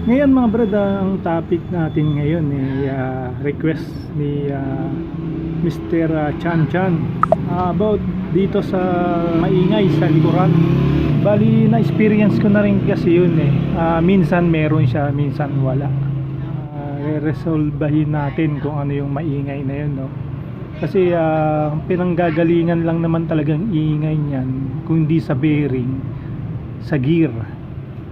Ngayon mga brad, ang topic natin ngayon request ni Mr. Chan Chan about dito sa maingay sa likuran. Bali na-experience ko na rin kasi yun minsan meron siya, minsan wala. Re-resolbahin natin kung ano yung maingay na yun, no? Kasi pinanggagalingan lang naman talagang ingay niyan kung di sa bearing, sa gear.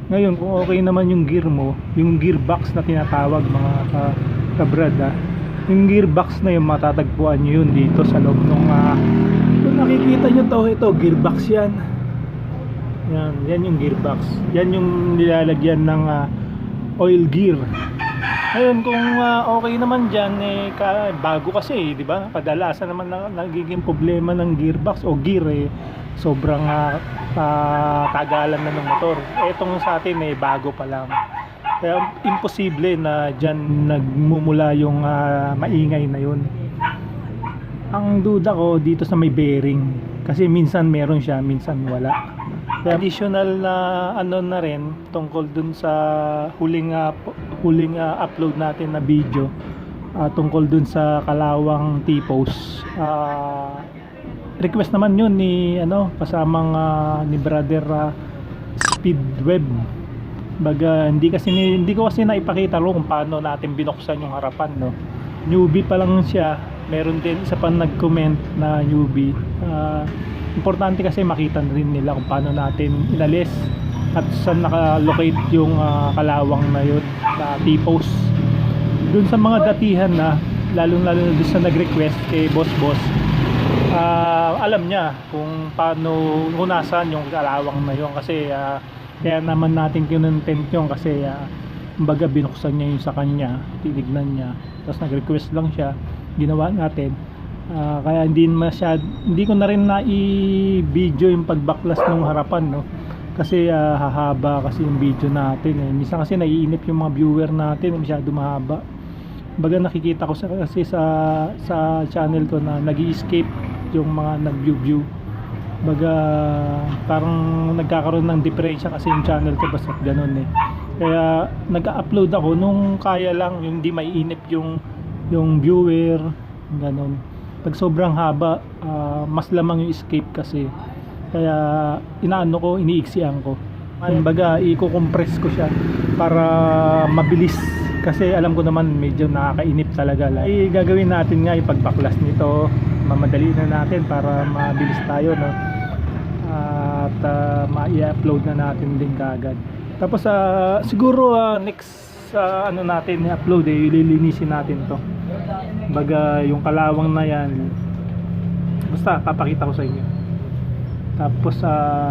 Ngayon kung okay naman yung gear mo, yung gearbox na tinatawag mga kabrad, yung gearbox na yung matatagpuan nyo yun dito sa loob ng kung nakikita nyo to, ito gearbox yan. Yan yung gearbox, yan yung nilalagyan ng oil gear. Ngayon kung okay naman dyan bago kasi di ba, kadalasan naman nagiging problema ng gearbox o gear sobrang tagalan na ng motor. Etong sa atin bago pa lang, kaya imposible na dyan nagmumula yung maingay na yun. Ang duda ko dito sa may bearing, kasi minsan meron siya, minsan wala. Kaya additional na na rin tungkol dun sa huling upload natin na video tungkol dun sa Kalawang T-Post. Request naman yun ni kasamang ni brother Speedweb. Baga hindi ko kasi naipakita kung paano natin binuksan yung harapan, no. Newbie pa lang siya. Meron din isa pa nag-comment na newbie. Importante kasi makita rin nila kung paano natin inalis at saan naka-locate yung kalawang na yun sa T-Post. Dun sa mga datihan na lalong-lalo na dun sa nag-request kay boss alam niya kung paano, kung nasaan yung kalawang na yun, kasi kaya naman natin kinontent yun kasi kumbaga binuksan niya yung sa kanya, tinignan niya, tapos nag-request lang siya, ginawa natin. Kaya hindi ko na rin na-i-video yung pagbaklas ng harapan, no, kasi hahaba kasi yung video natin minsan kasi naiinip yung mga viewer natin, masyado mahaba. Baga nakikita ko kasi sa channel ko na nag-i-escape yung mga nag-view. Baga parang nagkakaroon ng diferensya kasi yung channel ko, basta ganun kaya nag-upload ako nung kaya lang, yung hindi maiinip yung viewer, ganun. Pag sobrang haba mas lamang yung escape kasi, kaya iniiksian ko. Baga i-compress ko siya para mabilis, kasi alam ko naman medyo nakakainip talaga. Gagawin natin nga ipagbaklas nito, mamadali na natin para mabilis tayo, no? At ma-i-upload na natin din kaagad. Tapos siguro next natin i-upload ililinisin natin to. Baga yung kalawang na yan, basta papakita ko sa inyo. Tapos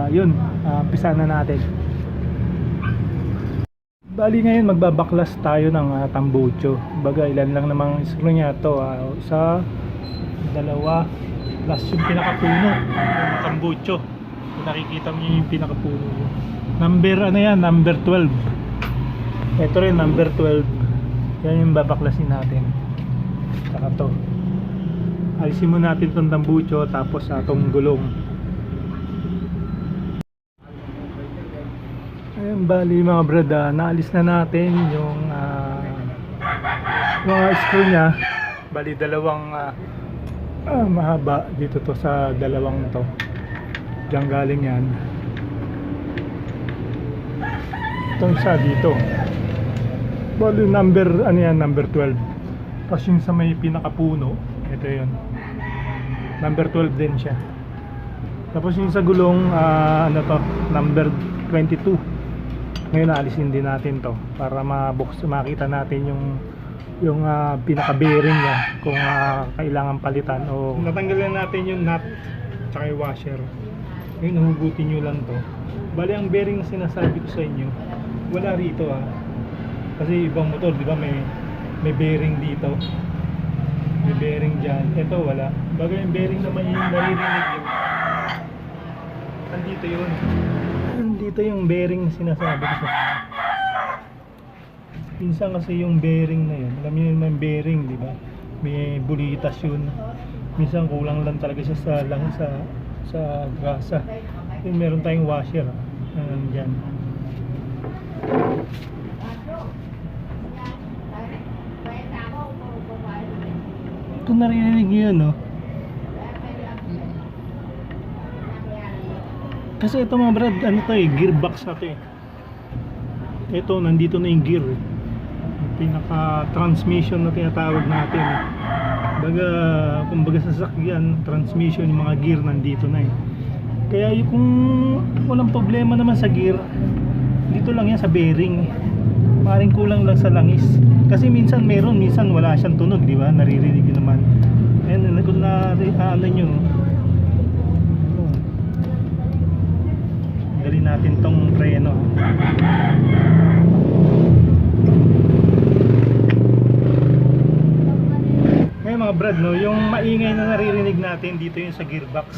yun, umpisa na natin. Bali ngayon magbabaklas tayo ng tambucho. Baga ilan lang namang screw niya to, isa, dalawa, plus yung pinakapuno ng tambucho. Kung nakikita mo yung pinakapuno, number number 12. Ito rin number 12. Yan yung babaklasin natin. Saka to, alisin mo natin itong tambucho, tapos itong gulong. Ayun, bali mga brad, naalis na natin yung mga screw nya. Bali dalawang mahaba dito to, sa dalawang to, diyan galing yan. Itong isa dito, bali number number 12. Tapos yung sa may pinakapuno, ito yun, number 12 din siya. Tapos yung sa gulong number 22. Ngayon alisin din natin to para makita natin yung pinaka bearing niya, kung kailangan palitan o natanggalan natin yung nut tsaka yung washer. Ngayon hugutin nyo lang to. Bali ang bearing na sinasabi ko sa inyo, wala rito kasi ibang motor di ba may bearing dito, may bearing dyan. Ito wala. Baga yung bearing na maririnig yun, nandito yun. Dito yung bearing na sinasabi ko sa inyo. Minsan kasi yung bearing na yun, alam niyo yung bearing di ba, may bulitas yun. Minsan kulang lang talaga siya sa grasa. Yung meron tayong washer dyan. Kung narinig nyo yun, no? Kasi ito mga brad, ano to eh, gearbox na to eh. Ito, nandito na yung gear eh. Yung pinaka-transmission na tinatawag natin eh. Kumbaga sa sasakyan, transmission, yung mga gear nandito na eh. Kaya yung kung walang problema naman sa gear, dito lang yan sa bearing. Maring kulang lang sa langis. Kasi minsan meron, minsan wala siyang tunog, di ba? Naririnig yun naman. Ayan, kung ano nyo, dali natin tong preno. Ngayon mga brad, no, yung maingay na naririnig natin dito yung sa gearbox.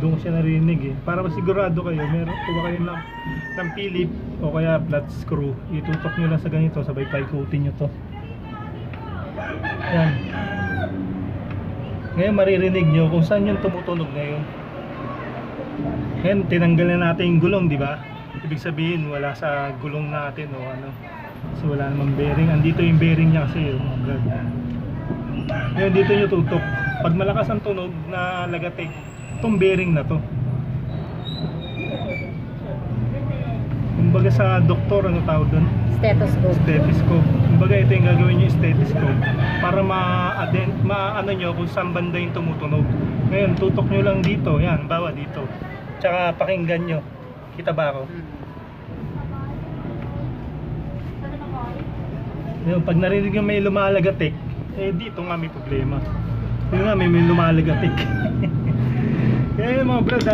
Doon ko siya naririnig eh. Para masigurado kayo, meron kuha kayo ng Philip o kaya flat screw. Itutok nyo lang sa ganito, sabay paikutin nyo to. Ayan. Ngayon maririnig nyo kung saan yung tumutunog ngayon. Ngayon tinanggal na natin yung gulong, di ba? Ibig sabihin wala sa gulong natin o ano. So wala namang bearing. Andito yung bearing niya kasi yung mga brad. Ngayon dito nyo tutok. Pag malakas ang tunog na lagatik, itong bearing na to. Kumbaga sa doktor, ano tawag doon? Stethoscope. Stethoscope. Kumbaga ito yung gagawin nyo, stethoscope, para ma-ano nyo kung saan banda yung tumutunog. Ngayon tutok nyo lang dito, yan, bawa dito. Tsaka pakinggan nyo. Kita ba ako? Ngayon, pag narinig nyo may lumalagatik, eh dito nga may problema. Yun nga, may lumalagatik. Kaya yung mga brad,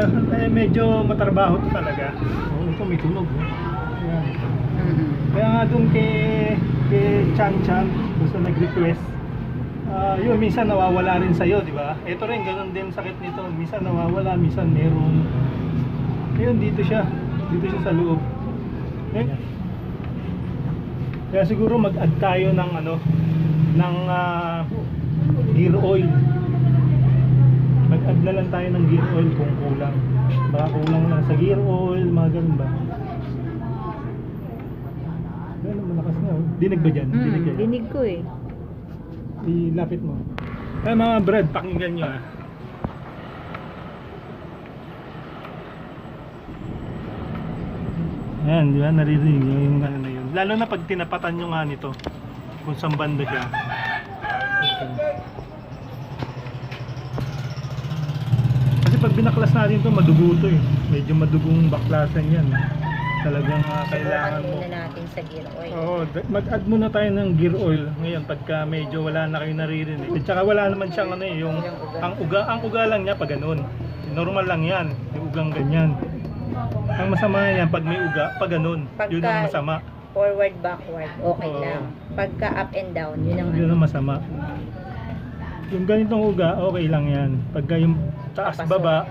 medyo matrabaho to talaga. Ito may tunog. Ayan. Kaya nga doon kay Chan Chan, gusto nag-request, yun, minsan nawawala rin sa'yo, di ba? Ito rin, ganun din sakit nito. Minsan nawawala, minsan meron. Ayun, dito siya sa loob. Ayan. Kaya siguro mag-add tayo ng ng gear oil. Mag-add na lang tayo ng gear oil kung kulang. Baka kulang lang sa gear oil, mga ganun ba? Ayun, malakas na oh. Dinig ba dyan? Dinig ko eh. Ilapit mo. Kaya mga brad, pakinggan nyo ah. Ayan, di ba? Naririnig nyo yung ano na yun. Lalo na pag tinapatan nyo nga nito, kung saan banda siya. Kasi pag binaklas natin ito, madugo ito eh. Medyo madugong baklasan yan. Talagang kailangan mo. Subukan muna natin sa gear oil. Oo, mag-add muna tayo ng gear oil ngayon pagka medyo wala na kayo naririnig. At saka wala naman siyang ano eh, yung ang uga lang niya pag ganun. Normal lang yan, yung ugang ganyan. Ang masama yan pag may uga, pag ganun. Yun ang masama. Forward, backward, okay lang. Pagka up and down, yun ang masama. Yung ganitong uga, okay lang yan. Pagka yung taas baba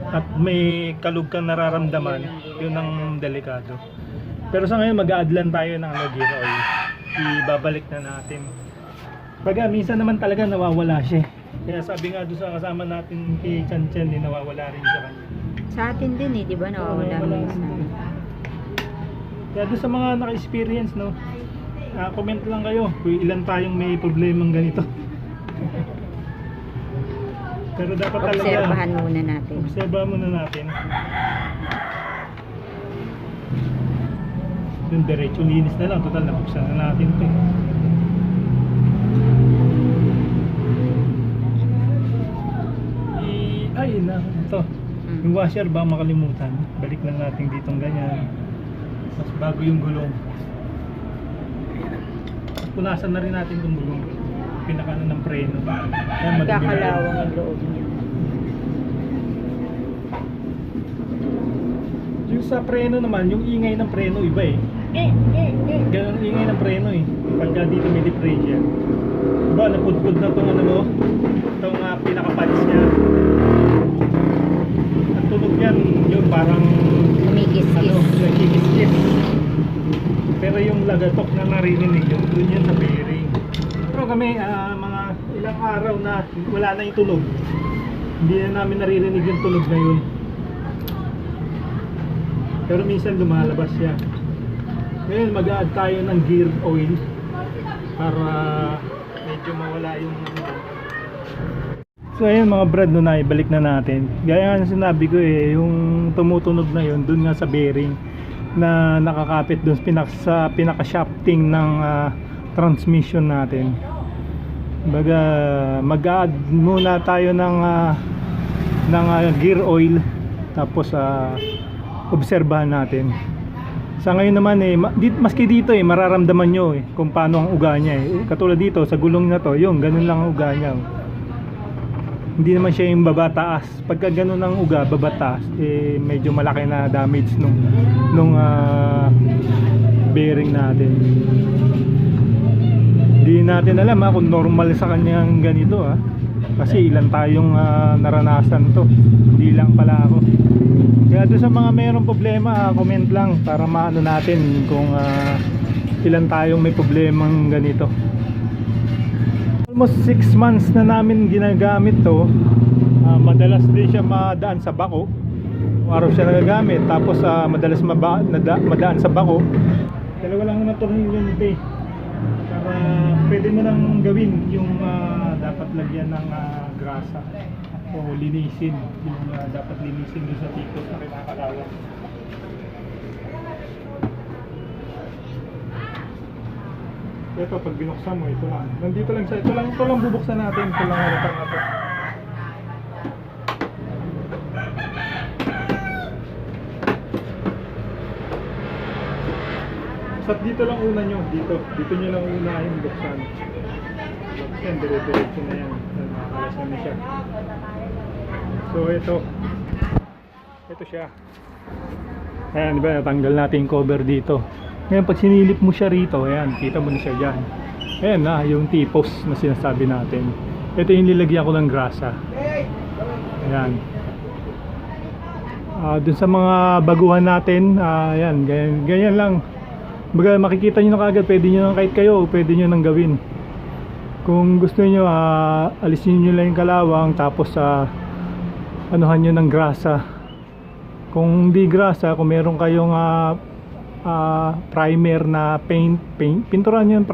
at may kalug kang nararamdaman, yun ang delikado. Pero sa ngayon mag-a-add lang tayo ng gear oil. Ibabalik na natin. Pagka minsan naman talaga nawawala siya. Kaya sabi nga doon sa kasama natin kay Chan Chan, nawawala rin sa kanya. Sa atin din eh, di ba? Nawawala minsan. Kaya doon sa mga naka-experience, no, comment lang kayo kung ilan tayong may problemang ganito. Pero dapat talaga obserbahan muna natin. Obserbahan muna natin. Yung diretso linis na lang, total nabuksan na natin ito. Ay na, ito. Yung washer ba makalimutan? Balik lang natin ditong ganyan. Mas bago yung gulong. Punasan na rin natin itong gulong. Pinakanan ng preno. Kakalawang yung loob niya. Yung sa preno naman, yung ingay ng preno iba eh. Ganun ingay ng preno eh. Pagka dito may differential. Diba, napudpud na itong ano mo, itong pinaka-pads niya. Ang tunog yan, yun parang kumikis-kis. Nagkikis-kis. Pero yung lagatok na naririnig yun, dun yun sa bearing. Pero kami, mga ilang araw na wala na yung tunog. Hindi na namin naririnig yung tunog na yun. Pero minsan lumalabas siya. Ngayon mag-a-add tayo ng gear oil para medyo mawala yung So ayun mga brad, no, na ibalik na natin. Gaya nga ng sinabi ko yung tumutunog na yun doon nga sa bearing na nakakapit doon sa pinaka-shafting ng transmission natin. Baga mag-add muna tayo ng gear oil, tapos obserbahan natin. Sa ngayon naman maski dito mararamdaman nyo kung paano ang uga niya katulad dito sa gulong na to, yung ganun lang ang uga niya. Hindi naman siya yung babataas. Pagka ganun ang uga, babataas, medyo malaki na damage nung bearing natin. Hindi natin alam kung normal sa kanyang ganito kasi ilan tayong naranasan to. Hindi lang pala ako. Kaya doon sa mga mayroong problema, comment lang para maano natin kung ilan tayong may problemang ganito. Almost 6 months na namin ginagamit to. Madalas din siya madaan sa bako. Araw siya nagagamit. Tapos madalas madaan sa bako. Dalawa lang na tornilyo nito para pwede mo nang gawin yung dapat lagyan ng grasa o linisin. Yung dapat linisin doon sa tipos na kinakalawang. Ito pag binuksan mo, ito lang. Nandito lang ito lang bubuksan natin. Ito lang halatang na to. Sa dito lang una nyo, dito nyo lang unahin buksan. Buksan, dire-diretso na yan. Nakakalas na siya. So ito siya. Ayan, diba, natanggal natin yung cover dito. Ngayon pag sinilip mo siya rito, ayan, kita mo na siya dyan. Ayan na, yung T-post na sinasabi natin. Ito yung nilagyan ko ng grasa. Ayan. Dun sa mga baguhan natin, ayan, ganyan lang. Baga makikita nyo na kagad, pwede nyo nang kahit kayo, pwede nyo nang gawin. Kung gusto nyo, alisin nyo lang yung kalawang, tapos anuhan nyo ng grasa. Kung hindi grasa, kung meron kayong primer na paint, pinturan nyo yung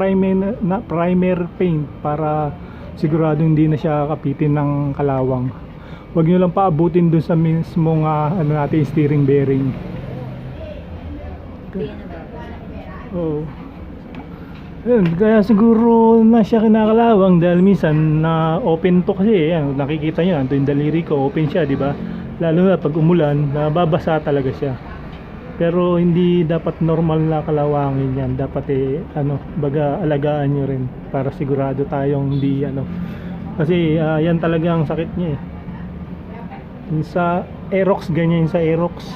primer paint para sigurado hindi na siya kapitin ng kalawang. Huwag nyo lang paabutin dun sa mismong natin, steering bearing. Oh. Ayun, kaya siguro na siya kinakalawang dahil minsan na open to kasi nakikita nyo, ito yung daliri ko, open siya, di ba? Lalo na pag umulan, nababasa talaga siya. Pero hindi dapat normal na kalawangin yan. Dapat baga alagaan nyo rin para sigurado tayong hindi kasi yan talaga ang sakit niya Yung sa Aerox, ganyan yung sa Aerox.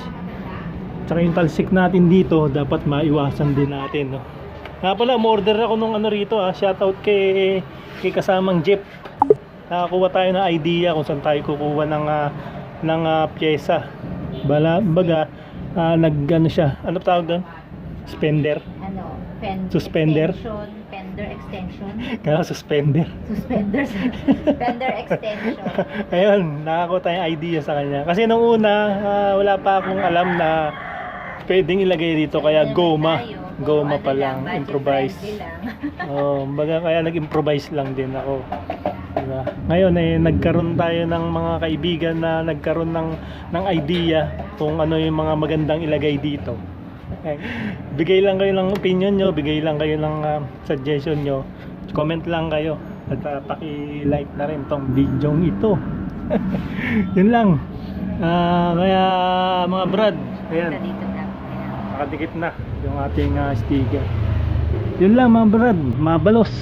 Tsaka yung talsik natin dito, dapat maiwasan din natin, no? Nga pala, umorder ako nung rito, shoutout kay kasamang Jeep. Nakakuha tayo ng idea kung saan tayo kukuha ng pyesa. Baga, siya. Ano tawag doon? Suspender? Suspender? Fender extension. Kaya suspender. Fender extension. Ayun, nakakuha tayong idea sa kanya. Kasi nung una, wala pa akong alam na pwedeng ilagay dito, kaya goma pa lang, improvise. Baga kaya nag-improvise lang din ako. Diba? Ngayon nagkaroon tayo ng mga kaibigan na nagkaroon ng idea kung ano yung mga magandang ilagay dito. Bigay lang kayo ng opinion nyo, bigay lang kayo ng suggestion nyo, comment lang kayo at paki-like na rin tong video ito. Yun lang. Kaya mga brad, ayan, nakadikit na yung ating sticker. Yun lang mga brad, mabalos.